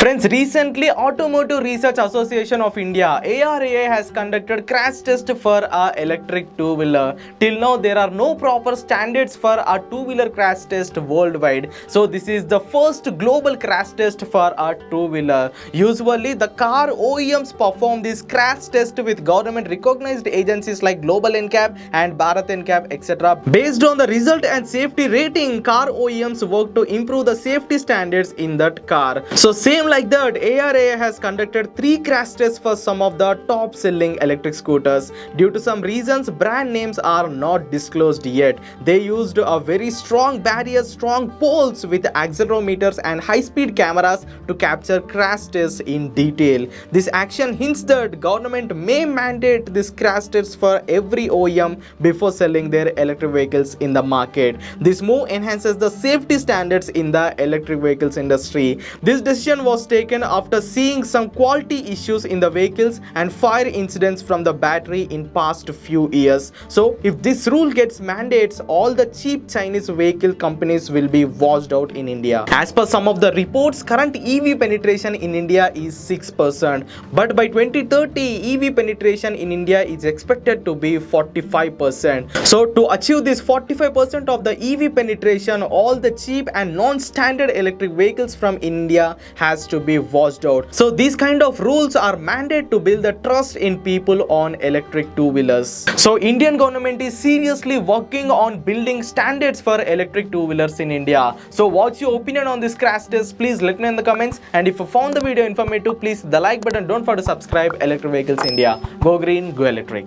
Friends, recently Automotive Research Association of India ARAI has conducted crash test for a electric two-wheeler. Till now there are no proper standards for a two-wheeler crash test worldwide. So this is the first global crash test for a two-wheeler. Usually the car OEMs perform this crash test with government recognized agencies like Global NCAP and Bharat NCAP, etc. Based on the result and safety rating, car OEMs work to improve the safety standards in that car. So same like that, ARAI has conducted 3 crash tests for some of the top selling electric scooters. Due to some reasons, brand names are not disclosed yet. They used a very strong barriers, strong poles with accelerometers and high-speed cameras to capture crash tests in detail. This action hints that government may mandate this crash tests for every OEM before selling their electric vehicles in the market. This move enhances the safety standards in the electric vehicles industry. This decision was taken after seeing some quality issues in the vehicles and fire incidents from the battery in past few years. So if this rule gets mandates, all the cheap Chinese vehicle companies will be washed out in India. As per some of the reports, current EV penetration in India is 6%, but by 2030 EV penetration in India is expected to be 45%. So to achieve this 45% of the EV penetration, all the cheap and non-standard electric vehicles from India has to be washed out. So these kind of rules are mandated to build the trust in people on electric two-wheelers. So Indian government is seriously working on building standards for electric two-wheelers in India. So what's your opinion on this crash test? Please let me know in the comments, and if you found the video informative, please hit the like button. Don't forget to subscribe. Electric Vehicles India. Go green, go electric.